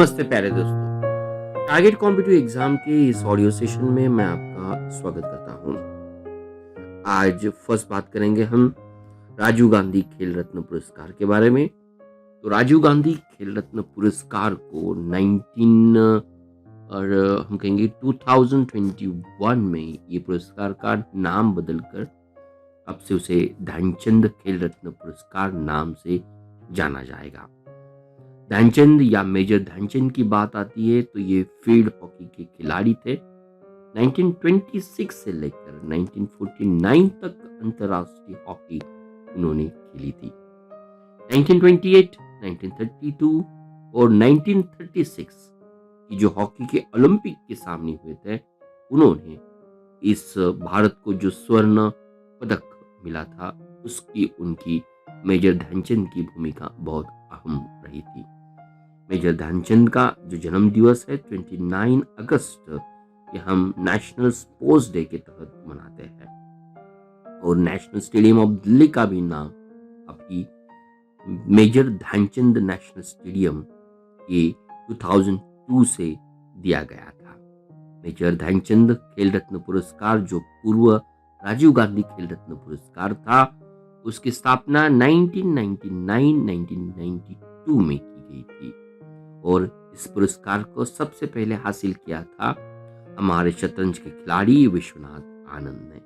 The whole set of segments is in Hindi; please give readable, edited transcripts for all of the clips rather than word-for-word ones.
नमस्ते प्यारे दोस्तों। टारगेट कॉम्पिटिटिव एग्जाम के इस ऑडियो सेशन में मैं आपका स्वागत करता हूं। आज फर्स्ट बात करेंगे हम राजीव गांधी खेल रत्न पुरस्कार के बारे में। तो राजीव गांधी खेल रत्न पुरस्कार को 2021 में ये पुरस्कार का नाम बदलकर अब से उसे ध्यानचंद खेल रत्न पुरस्कार नाम से जाना जाएगा। ध्यानचंद या मेजर ध्यानचंद की बात आती है तो ये फील्ड हॉकी के खिलाड़ी थे। 1926 से लेकर 1949 तक अंतर्राष्ट्रीय हॉकी उन्होंने खेली थी। 1928, 1932 और 1936 की जो हॉकी के ओलंपिक के सामने हुए थे, उन्होंने इस भारत को जो स्वर्ण पदक मिला था उसकी उनकी मेजर ध्यानचंद की भूमिका बहुत अहम रही थी। मेजर ध्यानचंद का जो जन्म दिवस है 29 अगस्त ये हम नेशनल स्पोर्ट्स डे के तहत मनाते हैं और नेशनल स्टेडियम ऑफ दिल्ली का भी नाम अभी मेजर ध्यानचंद नेशनल स्टेडियम ये 2002 से दिया गया था। मेजर ध्यानचंद खेल रत्न पुरस्कार जो पूर्व राजीव गांधी खेल रत्न पुरस्कार था, उसकी स्थापना 1999-1992 में की गई थी और इस पुरस्कार को सबसे पहले हासिल किया था हमारे शतरंज के खिलाड़ी विश्वनाथ आनंद ने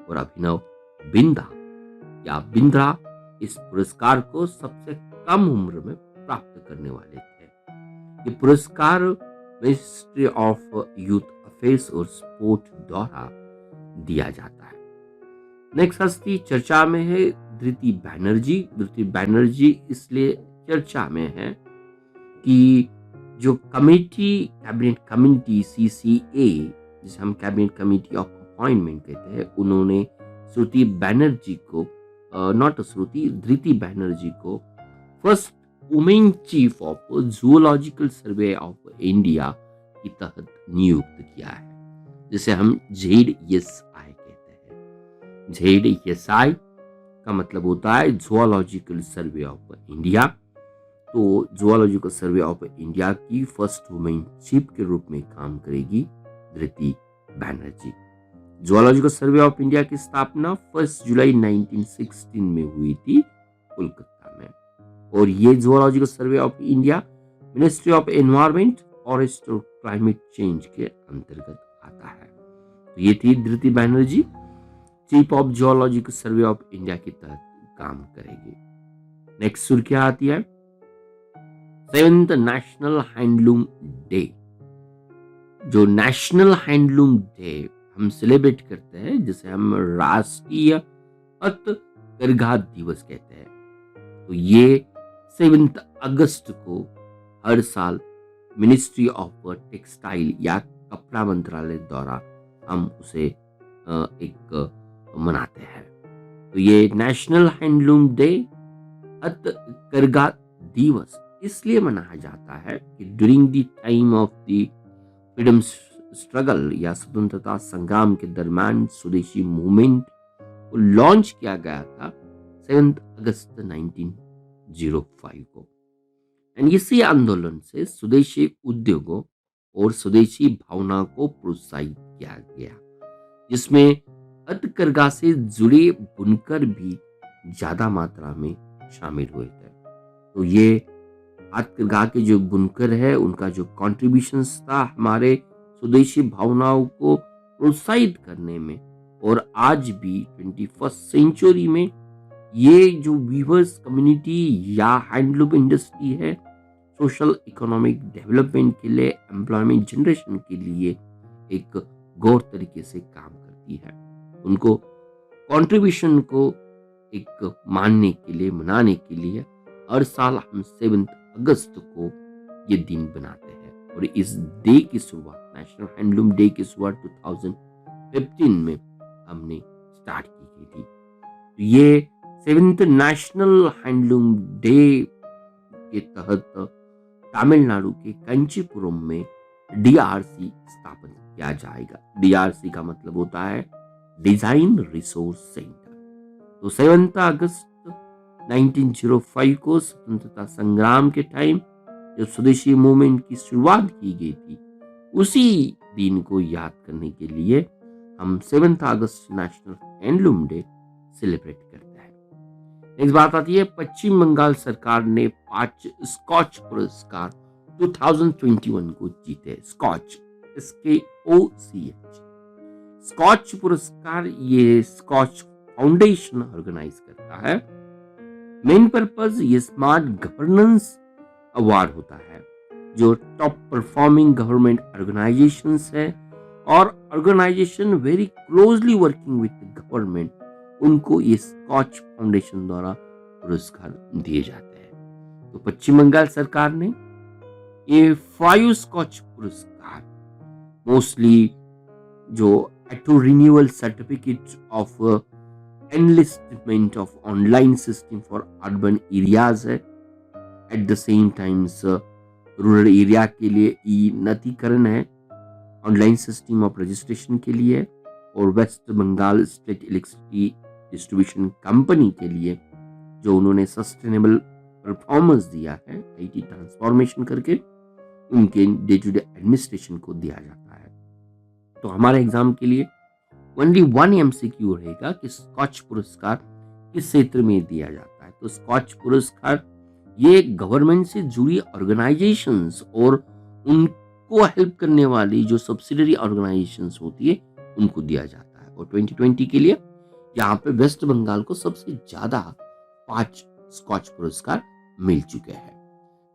और अभिनव बिंद्रा इस पुरस्कार को सबसे कम उम्र में प्राप्त करने वाले थे। ये पुरस्कार मिनिस्ट्री ऑफ यूथ अफेयर्स और स्पोर्ट द्वारा दिया जाता है। नेक्स्ट हस्ती चर्चा में है धृति बैनर्जी। धृति बैनर्जी इसलिए चर्चा में है कि जो कैबिनेट कमेटी CCA, जिसे हम कैबिनेट कमेटी ऑफ अपॉइंटमेंट कहते हैं, उन्होंने धृति बैनर्जी को first women chief of zoological survey of India के तहत नियुक्त किया है, जिसे हम ZSI कहते हैं। ZSI का मतलब होता है जूलॉजिकल सर्वे ऑफ इंडिया। तो जूलॉजिकल सर्वे ऑफ इंडिया की फर्स्ट वुमेन चीफ के रूप में काम करेगी Dhriti Banerjee. Zoological survey of India की स्थापना 1 जुलाई 1916 में हुई थी कोलकाता में और ये zoological survey of India ministry of environment, forest और क्लाइमेट चेंज के अंतर्गत आता है। तो ये थी Dhriti Banerjee, chief of zoological survey of India के तहत काम करेगी। नेक्स्ट सुर्खियां आती है 7th नेशनल हैंडलूम डे। जो नेशनल हैंडलूम डे हम सेलिब्रेट करते हैं, जिसे हम राष्ट्रीय हथकरघा दिवस कहते हैं, तो ये 7 अगस्त को हर साल मिनिस्ट्री ऑफ टेक्सटाइल या कपड़ा मंत्रालय द्वारा हम उसे एक मनाते हैं। तो ये नेशनल हैंडलूम डे हथकरघा दिवस इसलिए मनाया जाता है कि during the time of the freedom struggle या स्वतंत्रता संग्राम के दरमियान स्वदेशी मूवमेंट को लॉन्च किया गया था 7 अगस्त 1905 को। एंड इसी आंदोलन से स्वदेशी उद्योगों और स्वदेशी भावना को प्रोत्साहित किया गया, जिसमें हथकरघा से जुड़े बुनकर भी ज्यादा मात्रा में शामिल हुए थे। तो ये हथकरघा के जो बुनकर है उनका जो कॉन्ट्रीब्यूशंस था हमारे स्वदेशी भावनाओं को प्रोत्साहित करने में, और आज भी 21st सेंचुरी में ये जो वीवर्स कम्युनिटी या हैंडलूम इंडस्ट्री है सोशल इकोनॉमिक डेवलपमेंट के लिए, एम्प्लॉयमेंट जनरेशन के लिए एक गौर तरीके से काम करती है। उनको कंट्रीब्यूशन को एक मानने के लिए, मनाने के लिए हर साल हम 7 अगस्त को ये दिन बनाते हैं और इस डे की शुरुआत, नेशनल हैंडलूम डे की शुरुआत 2015 में हमने स्टार्ट की गई थी। तो ये 7th नेशनल हैंडलूम डे के तहत तमिलनाडु के कंचीपुरम में DRC स्थापित किया जाएगा। DRC का मतलब होता है डिजाइन रिसोर्स सेंटर। तो 7 अगस्त 1905 को स्वतंत्रता संग्राम के टाइम जब स्वदेशी मूवमेंट की शुरुआत की गई थी, उसी दिन को याद करने के लिए हम 7 अगस्त नेशनल हैंडलूम डे सेलिब्रेट करते हैं। नेक्स्ट बात आती है, पश्चिम बंगाल सरकार ने 5 स्कॉच पुरस्कार 2021 को जीते। स्कॉच, SKOCH, स्कॉच पुरस्कार ये स्कॉच फाउंडेशन ऑर्गेनाइज करता है। मेन पर्पस ये स्मार्ट गवर्नेंस अवार्ड होता है, जो टॉप परफॉर्मिंग गवर्नमेंट ऑर्गेनाइजेशंस है और organisation very closely working with government, उनको ये स्कॉच फाउंडेशन द्वारा पुरस्कार दिए जाते हैं। तो पश्चिम बंगाल सरकार ने ये 5 स्कॉच पुरस्कार मोस्टली जो auto renewal certificate of enlistment of online system for urban areas है, at the same times rural area के लिए ई नतीकरण है, ऑनलाइन सिस्टम ऑफ रजिस्ट्रेशन के लिए, और West Bengal state electricity distribution company के लिए जो उन्होंने सस्टेनेबल परफॉर्मेंस दिया है IT ट्रांसफॉर्मेशन करके, उनके डे टू डे एडमिनिस्ट्रेशन को दिया जाता है। तो हमारे एग्जाम के लिए ओनली 1 MCQ रहेगा कि स्कॉच पुरस्कार किस क्षेत्र में दिया जाता है। तो स्कॉच पुरस्कार ये गवर्नमेंट से जुड़ी ऑर्गेनाइजेशंस और उनको हेल्प करने वाली जो सब्सिडरी ऑर्गेनाइजेशंस होती है उनको दिया जाता है। और 2020 के लिए यहाँ पे वेस्ट बंगाल को सबसे ज्यादा 5 स्कॉच पुरस्कार मिल चुके हैं।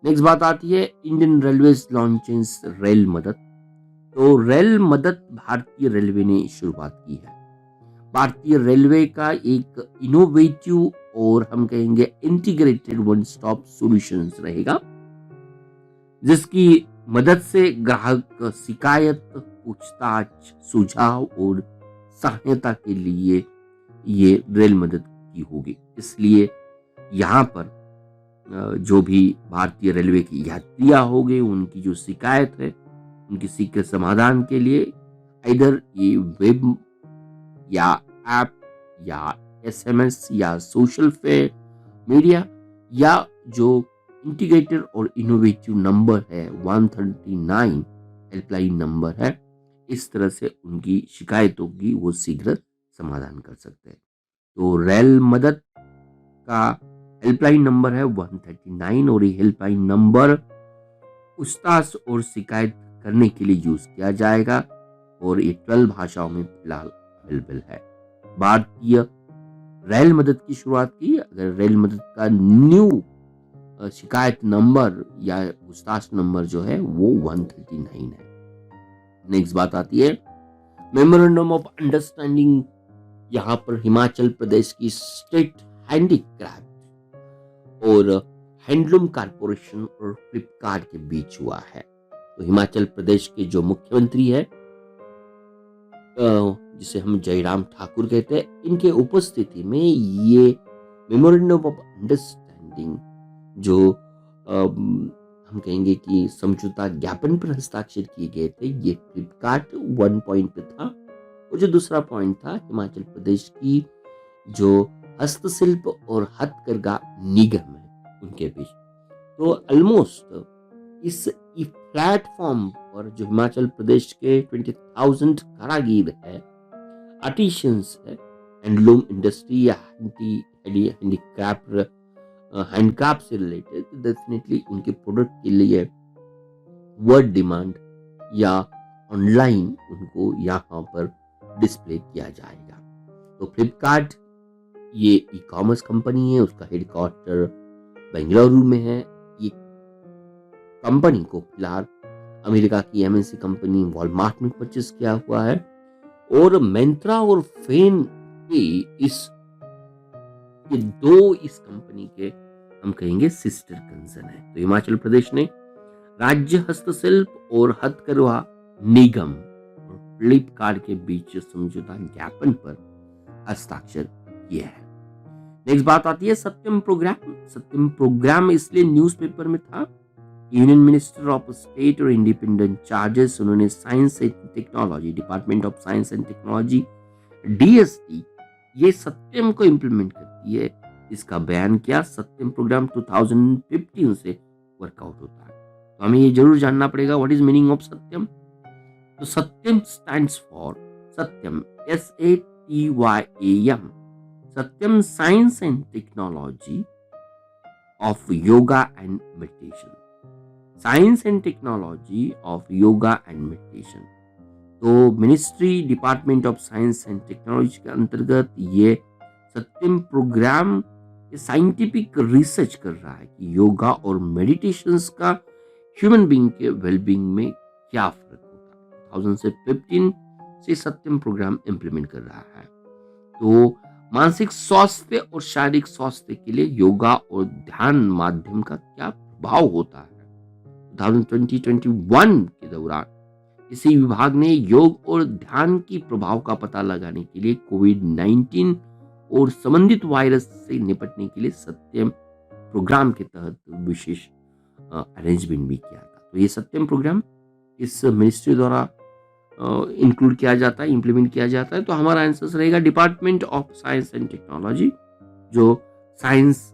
नेक्स्ट बात आती है, इंडियन रेलवेज लॉन्चेस रेल मदद। तो रेल मदद भारतीय रेलवे ने शुरुआत की है। भारतीय रेलवे का एक इनोवेटिव और हम कहेंगे इंटीग्रेटेड वन स्टॉप सॉल्यूशंस रहेगा, जिसकी मदद से ग्राहक शिकायत, पूछताछ, सुझाव और सहायता के लिए ये रेल मदद की होगी। इसलिए यहाँ पर जो भी भारतीय रेलवे की यात्रियां होंगे, उनकी जो शिकायत है, उनकी शीघ्र समाधान के लिए इधर ये वेब या ऐप या SMS या सोशल मीडिया या जो इंटीग्रेटेड और इनोवेटिव नंबर है 139 हेल्पलाइन नंबर है, इस तरह से उनकी शिकायतों की वो शीघ्र समाधान कर सकते हैं। तो रेल मदद का हेल्पलाइन नंबर है 139 और ये हेल्पलाइन नंबर पूछताछ और शिकायत करने के लिए यूज किया जाएगा और ये 12 भाषाओं में फिलहाल अवेलेबल है। भारतीय रेल मदद की शुरुआत की, अगर रेल मदद का न्यू शिकायत नंबर या पूछताछ नंबर जो है वो 139 है। नेक्स्ट बात आती है मेमोरेंडम ऑफ अंडरस्टैंडिंग, यहाँ पर हिमाचल प्रदेश की स्टेट हैंडीक्राफ्ट और हैंडलूम कारपोरेशन और फ्लिपकार्ट के बीच हुआ है। तो हिमाचल प्रदेश के जो मुख्यमंत्री है जिसे हम जयराम ठाकुर कहते हैं, इनके उपस्थिति में ये मेमोरेंडम ऑफ अंडरस्टैंडिंग जो हम कहेंगे कि समझौता ज्ञापन पर हस्ताक्षर किए गए थे, ये फ्लिपकार्ट 1 पॉइंट पे था और जो दूसरा पॉइंट था हिमाचल प्रदेश की जो हस्तशिल्प और हथकरघा निगम है उनके बीच। तो ऑलमोस्ट इस प्लेटफॉर्म पर जो हिमाचल प्रदेश के 20,000 कारागीर है, आर्टिशियंस है, हैंडलूम इंडस्ट्री या हैंडक्राफ्ट से रिलेटेड, डेफिनेटली उनके प्रोडक्ट के लिए वर्ड डिमांड या ऑनलाइन उनको यहाँ पर डिस्प्ले किया जाएगा। तो फ्लिपकार्ट ये ई-कॉमर्स कंपनी है, उसका हेडक्वार्टर बेंगलुरु में है। ये कंपनी को फिलहाल अमेरिका की MNC कंपनी वॉलमार्ट में परचेस किया हुआ है और मिंत्रा और फेन के ये दो इस कंपनी के हम कहेंगे सिस्टर कंसर्न है। तो हिमाचल प्रदेश ने राज्य हस्तशिल्प और हथकरघा निगम और फ्लिपकार्ट के बीच समझौता ज्ञापन पर हस्ताक्षर किया है। नेक्स्ट बात आती है सत्यम प्रोग्राम। सत्यम प्रोग्राम इसलिए न्यूज़पेपर में था, यूनियन मिनिस्टर ऑफ स्टेट और इंडिपेंडेंट चार्जेस, उन्होंने science and technology, department of science and technology DST ये सत्यम को इम्प्लीमेंट करती है। इसका बयान किया। सत्यम प्रोग्राम 2015 से वर्कआउट होता है। तो हमें ये जरूर जानना पड़ेगा what is meaning of Satyam. तो Satyam stands for Satyam, SATYAM, Satyam science and technology of yoga and meditation, science and technology of yoga and meditation. तो ministry department of science and technology के अंतर्गत ये सत्यम प्रोग्राम साइंटिफिक रिसर्च कर रहा है कि योगा और मेडिटेशंस का ह्यूमन बीइंग के वेलबींग में क्या फर्क होता है। 2015 से सत्यम प्रोग्राम इम्प्लीमेंट कर रहा है। तो मानसिक स्वास्थ्य और शारीरिक स्वास्थ्य के लिए योगा और ध्यान माध्यम का क्या प्रभाव होता है। 2020-21 के दौरान इसी विभाग ने योग और ध्यान की प्रभाव का पता लगाने के लिए कोविड-19 और संबंधित वायरस से निपटने के लिए सत्यम प्रोग्राम के तहत विशेष अरेंजमेंट भी किया था। तो ये सत्यम प्रोग्राम इस मिनिस्ट्री द्वारा इंक्लूड किया जाता है, इम्प्लीमेंट किया जाता है। तो हमारा आंसर रहेगा department of science and technology, जो साइंस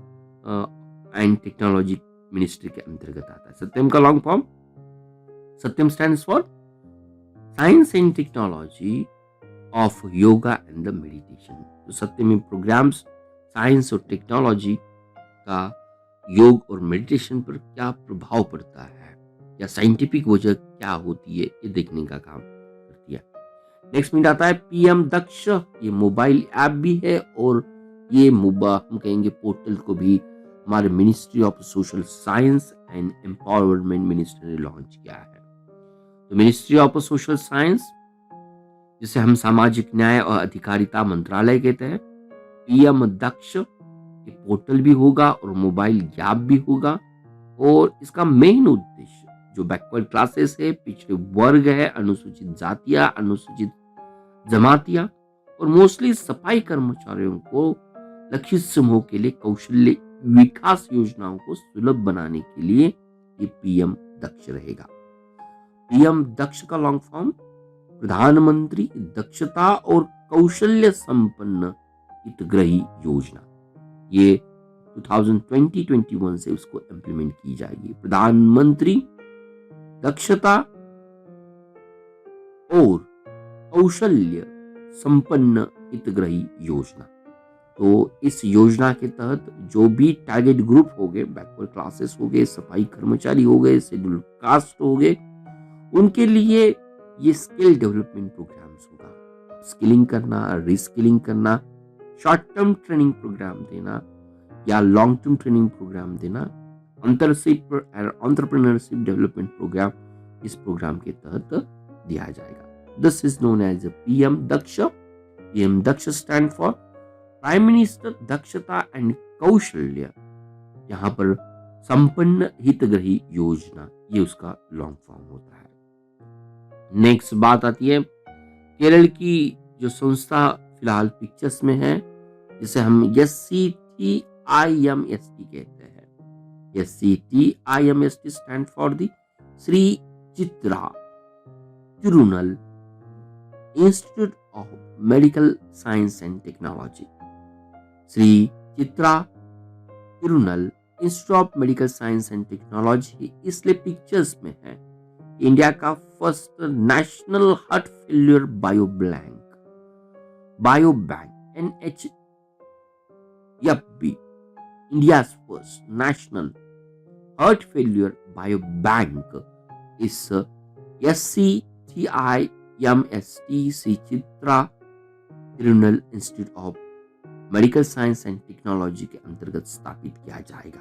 एंड टेक्नोलॉजी मिनिस्ट्री के अंतर्गत आता है। सत्यम का long form, Satyam stands for science and technology of yoga and the meditation. तो सत्यम में प्रोग्राम्स साइंस और टेक्नोलॉजी का योग और मेडिटेशन पर क्या प्रभाव पड़ता है या साइंटिफिक वजह क्या होती है, ये देखने का काम करती है। नेक्स्ट मिनट आता है PM दक्ष। ये मोबाइल ऐप भी है और ये हम कहेंगे पोर्टल को भी हमारे ministry of social science and empowerment minister ने लॉन्च किया है। तो मिनिस्ट्री ऑफ सोशल साइंस, जिसे हम सामाजिक न्याय और अधिकारिता मंत्रालय कहते हैं, PM दक्ष ये पोर्टल भी होगा और मोबाइल ऐप भी होगा। और इसका मेन उद्देश्य जो बैकवर्ड क्लासेस है, पिछड़े वर्ग है, अनुसूचित जातियां, अनुसूचित जमातियां और मोस्टली सफाई कर्मचारियों को लक्षित समूह के लिए कौशल्य विकास योजनाओं को सुलभ बनाने के लिए ये PM दक्ष रहेगा। PM दक्ष का लॉन्ग फॉर्म प्रधानमंत्री दक्षता और कौशल्य संपन्न हितग्राही योजना। ये 2020-21 से उसको इंप्लीमेंट की जाएगी। प्रधानमंत्री दक्षता और कौशल्य संपन्न हितग्राही योजना। तो इस योजना के तहत जो भी टारगेट ग्रुप हो गए, बैकवर्ड क्लासेस हो गए, सफाई कर्मचारी हो गए, शेड्यूल्ड कास्ट हो गए, उनके लिए ये स्किल डेवलपमेंट प्रोग्राम्स होगा। स्किलिंग करना, रिस्किलिंग करना, शॉर्ट टर्म ट्रेनिंग प्रोग्राम देना या लॉन्ग टर्म ट्रेनिंग प्रोग्राम देना, एंटरप्रेन्योरशिप डेवलपमेंट प्रोग्राम इस प्रोग्राम के तहत दिया जाएगा। This is known as PM Daksh. PM Daksh stand for prime minister Dakshata and Kaushalya, यहाँ पर संपन्न हितग्राही योजना, ये उसका लॉन्ग फॉर्म होता है। नेक्स्ट बात आती है केरल की जो संस्था फिलहाल पिक्चर्स में है, जिसे हम SCTIMST कहते हैं। SCTIMST stand for the Shri Chitra Tirunal institute of medical science and technology. Shri Chitra Tirunal institute of medical science and technology इसलिए पिक्चर्स में है। इंडिया का first national heart failure biobank NHFB, India's first national heart failure biobank is SCTIMST Sri Chitra Tirunal Institute of medical science and technology के अंतर्गत स्थापित किया जाएगा।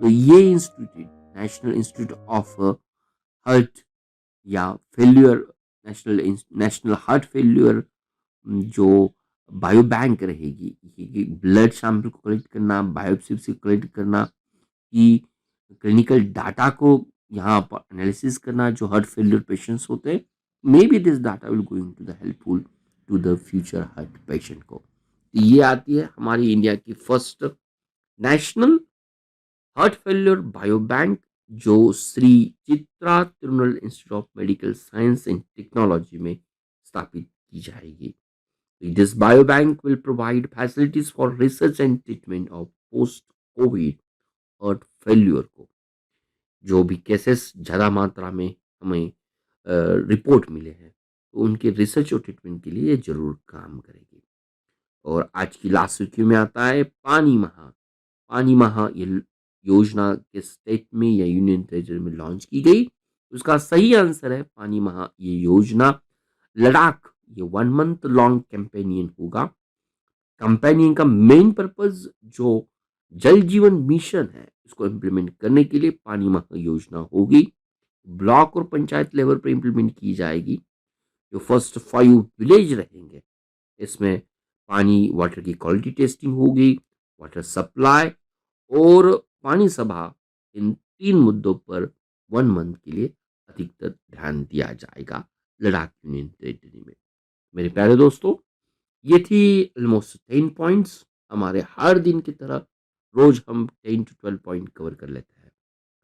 तो ये institute national institute of heart या फेल्यूर, नेशनल हार्ट फेल्यूर जो बायोबैंक रहेगी, ब्लड सैंपल को कलेक्ट करना, बायोप्सी से कलेक्ट करना, कि क्लिनिकल डाटा को यहाँ पर एनालिसिस करना जो हार्ट फेल्यूर पेशेंट्स होते हैं। Maybe this data will going to the helpful to the future heart patient को। तो ये आती है हमारी इंडिया की first national heart failure biobank, जो Sri Chitra Tirunal institute of medical science and technology में स्थापित की जाएगी। This biobank will provide facilities for research and treatment of post-COVID heart failure को। जो भी केसेस ज़्यादा मात्रा में हमें रिपोर्ट मिले हैं, तो उनके रिसर्च और ट्रीटमेंट के लिए ये ज़रूर काम करेगी। और आज की लास्ट सुर्खियों में आता है पानी महा। पानी महा ये योजना किस स्टेट में या यूनियन टेरिटरी में लॉन्च की गई? उसका सही आंसर है पानी महा ये योजना लद्दाख। ये 1 मंथ लॉन्ग कैंपेनियन होगा। कैंपेनियन का मेन पर्पस जो जल जीवन मिशन है उसको इम्प्लीमेंट करने के लिए पानी महा योजना होगी। ब्लॉक और पंचायत लेवल पर इम्प्लीमेंट की जाएगी। जो फर्स्ट 5 विलेज रहेंगे, इसमें पानी वाटर की क्वालिटी टेस्टिंग होगी, वाटर सप्लाई और पानी सभा, इन 3 मुद्दों पर 1 मंथ के लिए अधिकतर ध्यान दिया जाएगा लद्दाख यूनियन टेरिटरी में। मेरे प्यारे दोस्तों, ये थी ऑलमोस्ट 10 पॉइंट्स। हमारे हर दिन की तरह रोज हम 10 to 12 पॉइंट कवर कर लेते हैं।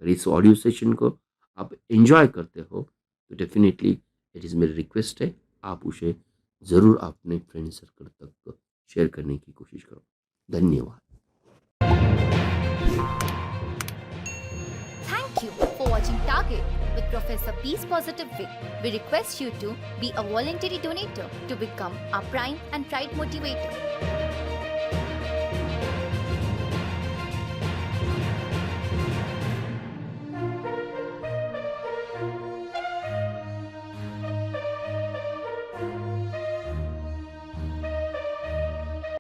अगर इस ऑडियो सेशन को आप एंजॉय करते हो तो डेफिनेटली इट इज़ मेरी रिक्वेस्ट है, आप उसे ज़रूर अपने फ्रेंड सर्कल तक शेयर करने की कोशिश करो। धन्यवाद। Thank you for watching Target with Professor Peace Positive Way. We request you to be a voluntary donator to become our Prime and Pride motivator.